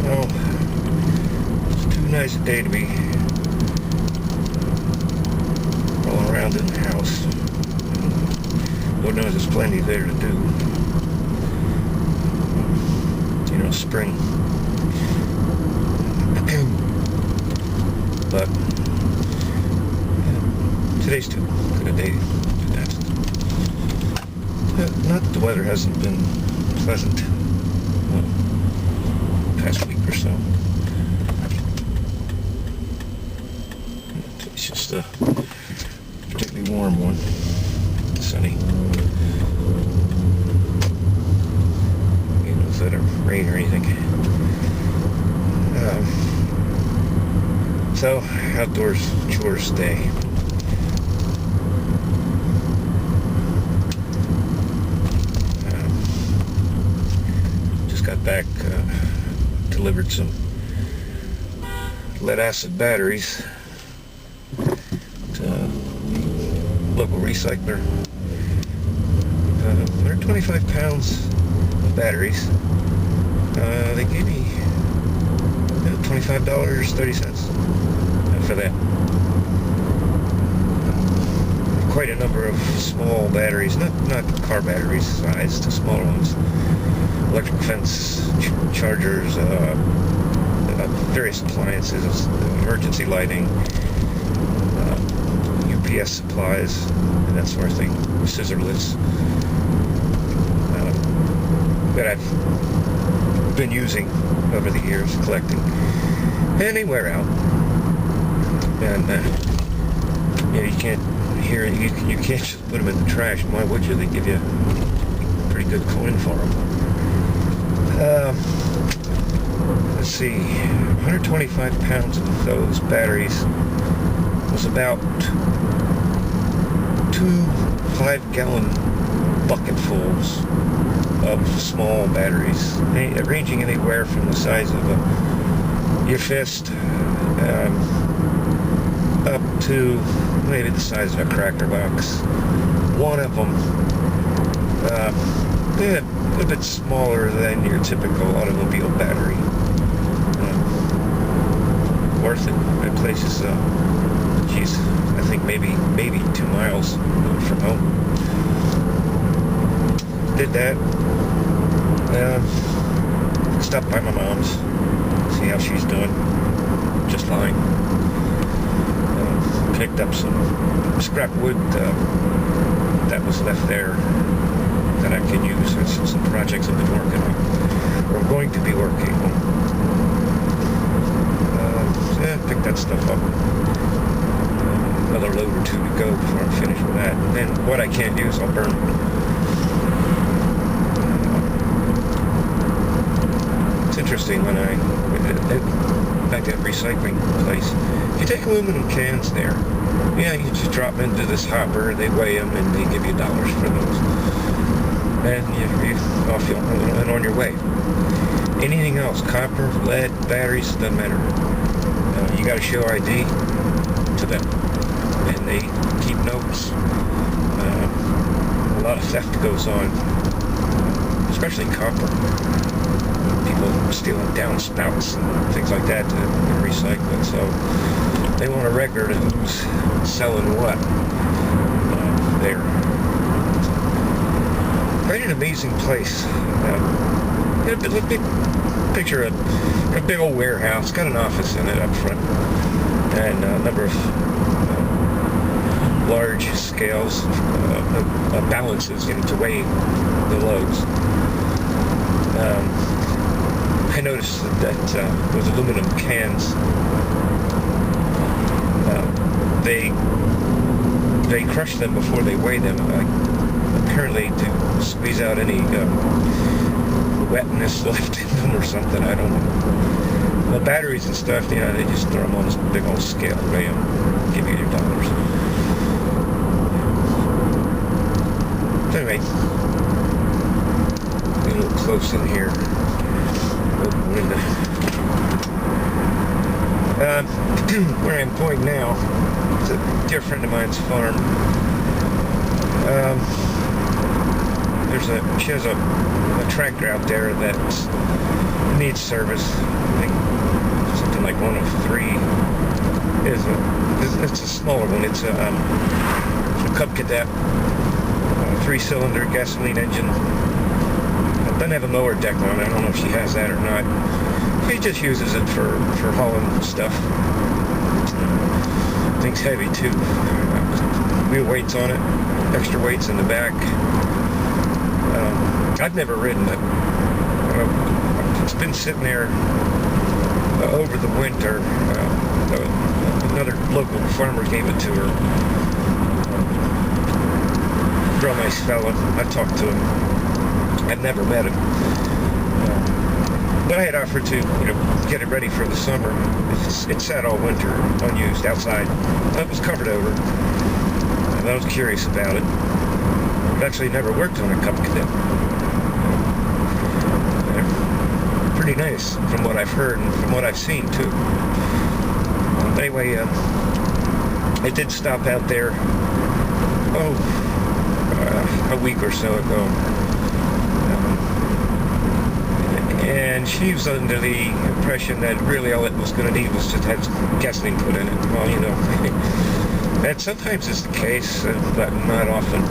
Well, it's too nice a day to be rolling around in the house. Lord knows there's plenty there to do. You know, spring. But today's too good a day to do that. Not that the weather hasn't been pleasant past week or so. It's just a particularly warm one, sunny. You know, instead of rain or anything. So, outdoors chores day. Just got back, delivered some lead acid batteries to a local recycler. 125 pounds of batteries. They gave me $25.30 for that. Quite a number of small batteries, not car batteries size, to smaller ones. Electric fence chargers, various appliances, emergency lighting, UPS supplies, and that sort of thing. Scissor lifts that I've been using over the years, collecting, and they wear out. And you know, you can't you can't just put them in the trash. Why would you? They give you a pretty good coin for them. Let's see, 125 pounds of those batteries was about 2 5-gallon bucketfuls of small batteries, ranging anywhere from the size of your fist up to maybe the size of a cracker box. One of them a bit smaller than your typical automobile battery. Worth it. That place is, geez, I think maybe 2 miles from home. Did that. Stopped by my mom's, see how she's doing. Just fine. Picked up some scrap wood that was left there that I can use for some projects I've been working on, or I'm going to be working on. Pick that stuff up. Another load or two to go before I'm finished with that. And then what I can't use, I'll burn. It's interesting when back at recycling place, you take aluminum cans there. Yeah, you just drop them into this hopper, they weigh them, and they give you $dollars for those. And you're off and on your way. Anything else, copper, lead, batteries, doesn't matter. You got to show ID to them, and they keep notes. A lot of theft goes on, especially copper. People stealing downspouts and things like that to recycle it. So they want a record of who's selling what there. Quite an amazing place. Picture a big old warehouse, got an office in it up front, and a number of large scales, balances, to weigh the loads. I noticed that those aluminum cans, they crush them before they weigh them, apparently to squeeze out any wetness left in them or something. I don't know. The batteries and stuff, they just throw them on this big old scale, weigh them, give you your $dollars. Anyway, get a little close in here. Open window. Where I'm going now, it's a dear friend of mine's farm. She has a tractor out there that's needs service. I think something like 103 it's a smaller one. It's a Cub Cadet, 3-cylinder gasoline engine. It doesn't have a mower deck on it. I don't know if she has that or not. She just uses it for hauling stuff. Thing's heavy too. Wheel weights on it, extra weights in the back. I've never ridden it. It's been sitting there over the winter. Another local farmer gave it to her. Real nice fella. I talked to him. I've never met him. But I had offered to, get it ready for the summer. It sat all winter unused outside. It was covered over. And I was curious about it. I've actually never worked on a Cub Cadet. Pretty nice from what I've heard and from what I've seen too. Anyway, I did stop out there a week or so ago, and she was under the impression that really all it was going to need was just have gasoline put in it. Well, that sometimes is the case, but not often.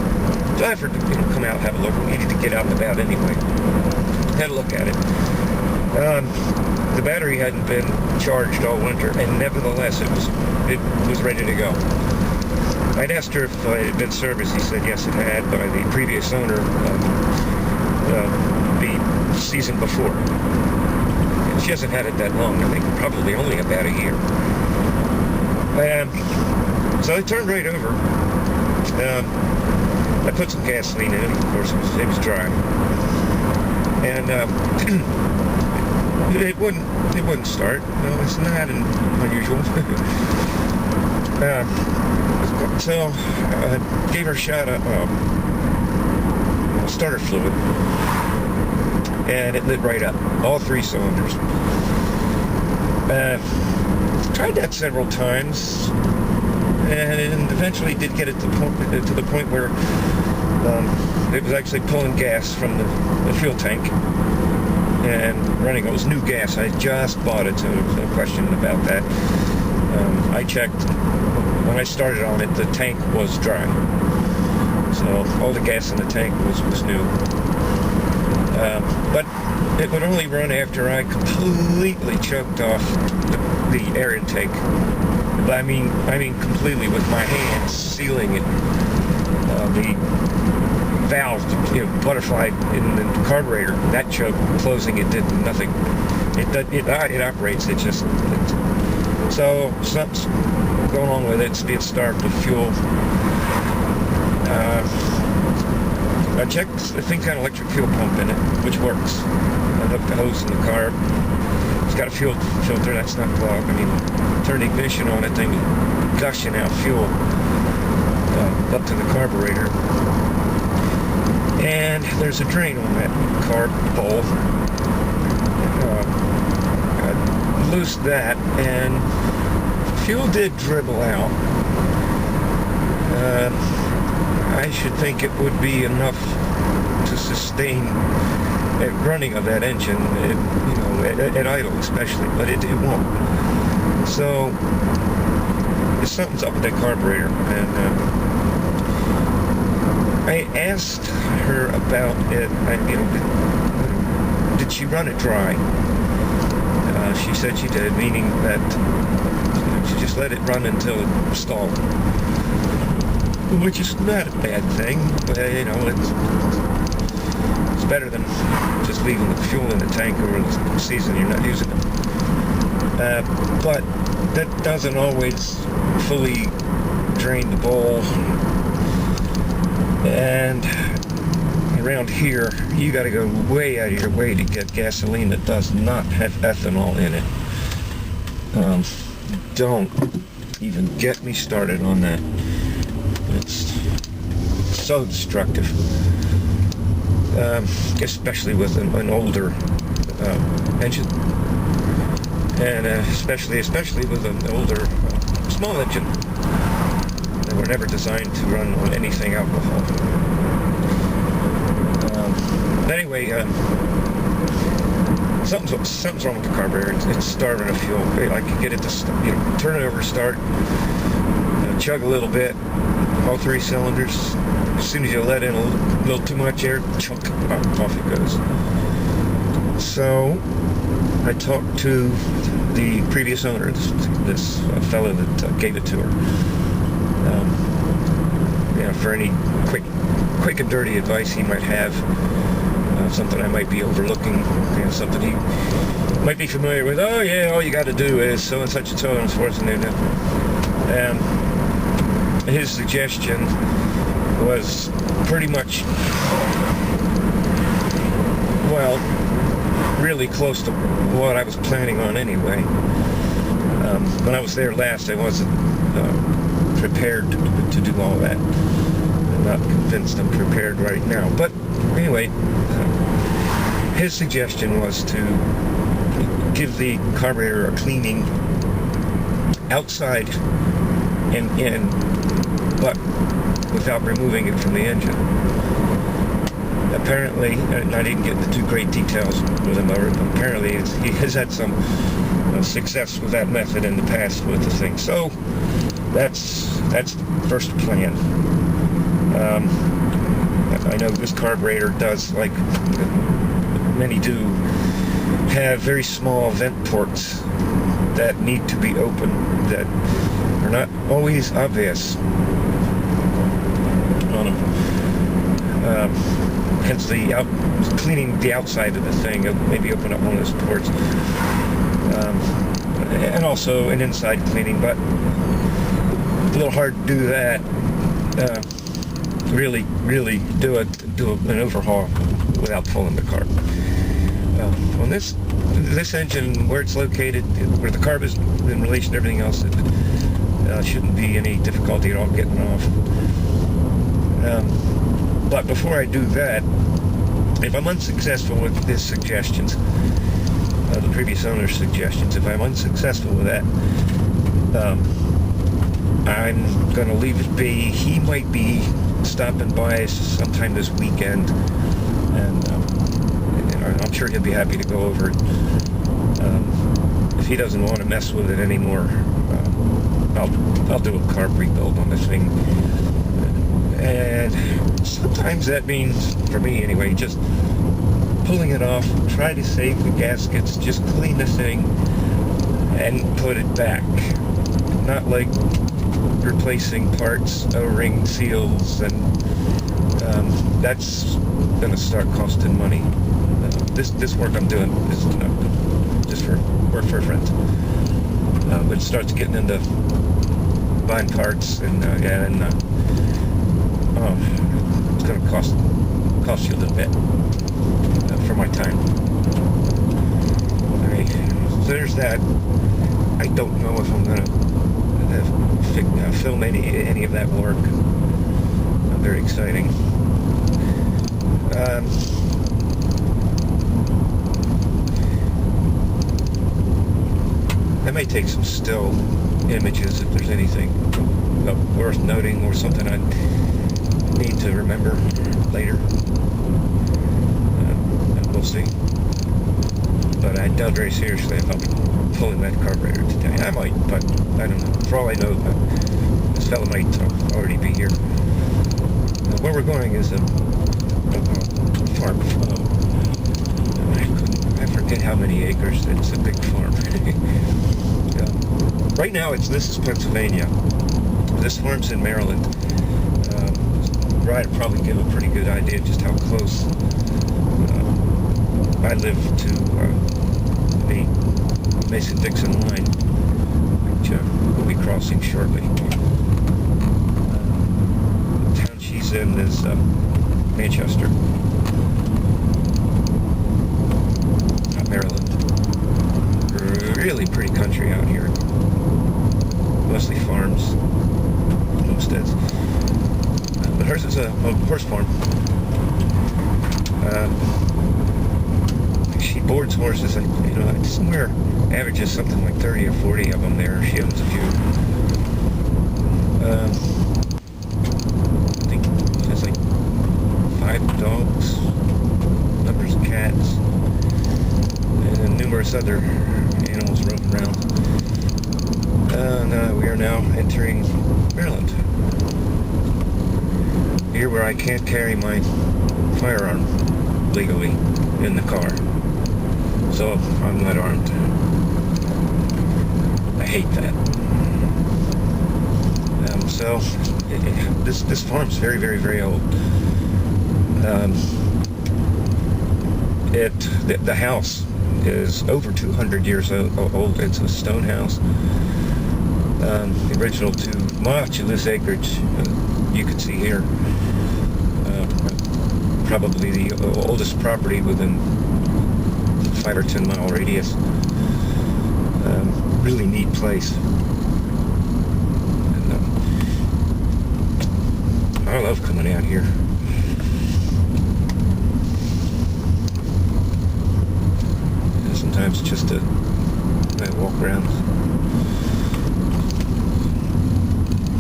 So I offered to come out and have a look. We needed to get out and about anyway. Had a look at it. The battery hadn't been charged all winter, and nevertheless it was ready to go. I'd asked her if it had been serviced. He said yes, it had by the previous owner the season before. And she hasn't had it that long. I think probably only about a year. So I turned right over. I put some gasoline in it. Of course, it was dry, and it wouldn't start. No, it's not unusual. So I gave her a shot of starter fluid, and it lit right up, all 3 cylinders. Tried that several times, and eventually did get it to the point where it was actually pulling gas from the fuel tank and running. It was new gas. I just bought it, so there was no question about that. I checked. When I started on it, the tank was dry. So all the gas in the tank was new. But it would only run after I completely choked off the air intake. I mean completely, with my hands sealing it. The valve, butterfly in the carburetor, that choke, closing it did nothing. It operates. So something's going on with it. It's being starved of fuel. I checked. I think got an electric fuel pump in it, which works. I hooked the hose in the car. It's got a fuel filter that's not clogged. Turn the ignition on, it thing gushing out fuel up to the carburetor. And there's a drain on that carb bowl. I loosed that, and fuel did dribble out. I should think it would be enough to sustain a running of that engine, at idle especially, but it won't. So something's up with that carburetor, and I asked her about it. Did she run it dry? She said she did, meaning that she just let it run until it stalled, which is not a bad thing. But it's better than just leaving the fuel in the tank over the season you're not using it. But that doesn't always fully drain the bowl. And around here, you got to go way out of your way to get gasoline that does not have ethanol in it. Don't even get me started on that. It's so destructive, especially with an older engine, and especially with an older small engine. They were never designed to run on anything alcohol. Anyway, something's wrong with the carburetor. It's starving of fuel. I could get it to, turn it over, start, chug a little bit, all 3 cylinders. As soon as you let in a little too much air, chunk, off it goes. So I talked to the previous owner, this fellow that gave it to her. For any quick and dirty advice he might have, something I might be overlooking, something he might be familiar with. Oh yeah, all you got to do is so and such and so and so forth. And his suggestion was pretty much, well, really close to what I was planning on anyway. When I was there last, I wasn't prepared to do all that. I'm not convinced I'm prepared right now. But anyway, his suggestion was to give the carburetor a cleaning outside and in, but without removing it from the engine. Apparently, and I didn't get the too great details with him, apparently he has had some success with that method in the past with the thing. So that's the first plan. I know this carburetor does, like many do, have very small vent ports that need to be opened, that are not always obvious on them. Hence cleaning the outside of the thing, maybe open up one of those ports. And also an inside cleaning, but a little hard to do that. Really do an overhaul without pulling the carb. On this engine, where it's located, where the carb is in relation to everything else, it shouldn't be any difficulty at all getting off. But before I do that, if I'm unsuccessful with his suggestions, the previous owner's suggestions, if I'm unsuccessful with that, I'm going to leave it be. He might be stopping by sometime this weekend, and I'm sure he'll be happy to go over it. If he doesn't want to mess with it anymore, I'll do a carb rebuild on this thing. And sometimes that means, for me anyway, just pulling it off, try to save the gaskets, just clean the thing and put it back. Not like replacing parts, O-ring seals, and that's going to start costing money. This work I'm doing is just for work for a friend. But it starts getting into buying parts, and it's going to cost you a little bit for my time. Alright, so there's that. I don't know if I'm going to film any of that work. Not very exciting. I may take some still images if there's anything worth noting or something I need to remember later. We'll see. But I doubt very seriously if I'm pulling that carburetor today. I might, but I don't know. For all I know, this fella might already be here. Where we're going is a farm. I forget how many acres. It's a big farm. Right now, this is Pennsylvania. This farm's in Maryland. Right, probably give a pretty good idea just how close I live to the Mason-Dixon line, which we'll be crossing shortly. The town she's in is Manchester, not Maryland. Really pretty country out here. Mostly farms, homesteads. But hers is a horse farm. She boards horses, somewhere averages something like 30 or 40 of them there. She owns a few. I think she has like 5 dogs, numbers of cats, course, other animals roam around. And we are now entering Maryland. Here where I can't carry my firearm legally in the car. So I'm not armed. I hate that. So this farm's very, very, very old. The house is over 200 years old. It's a stone house. The original to much of this acreage you can see here. Probably the oldest property within 5 or 10 mile radius. Really neat place. And, I love coming out here. And sometimes just to walk around.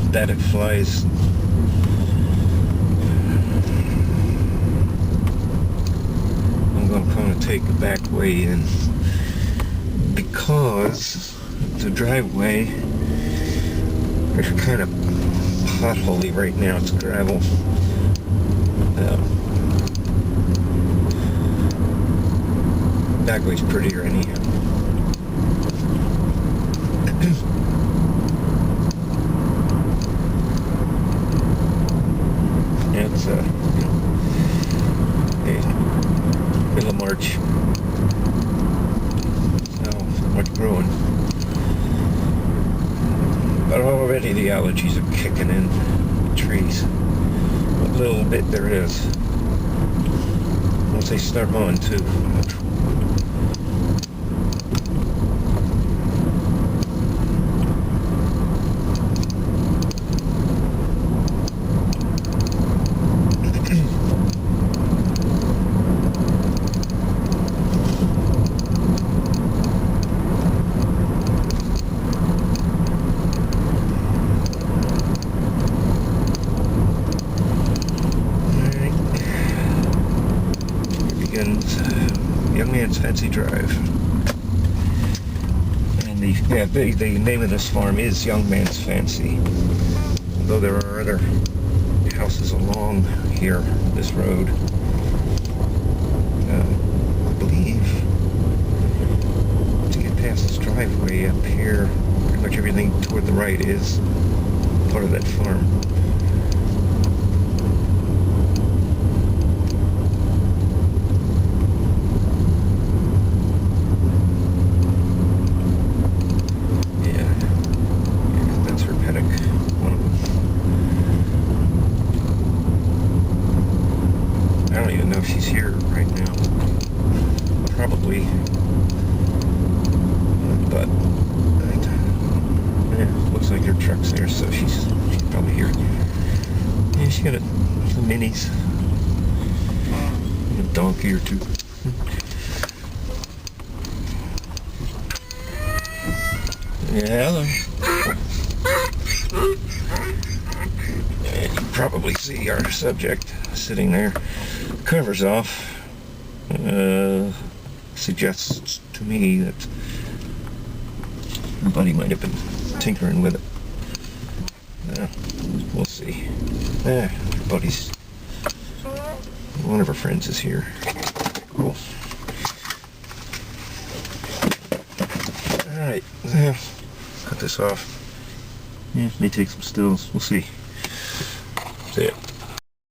Static flies. I'm going to kind of take a back way in because the driveway is kind of potholy right now. It's gravel. Back way's prettier anyhow. It's middle of March. So much growing. But already the allergies are kicking in the trees. What little bit there is. Once they start mowing too. Young Man's Fancy Drive. And the name of this farm is Young Man's Fancy. Though there are other houses along here, this road. I believe to get past this driveway up here, pretty much everything toward the right is part of that farm. I don't even know if she's here right now. Probably. But yeah, looks like her truck's there, so she's probably here. Yeah, she got some minis. A donkey or two. Yeah, hello. And you can probably see our subject sitting there. Covers off. Suggests to me that her buddy might have been tinkering with it. We'll see. Buddy's. One of her friends is here. Cool. Alright. Cut this off. Yeah, may take some stills. We'll see. See ya.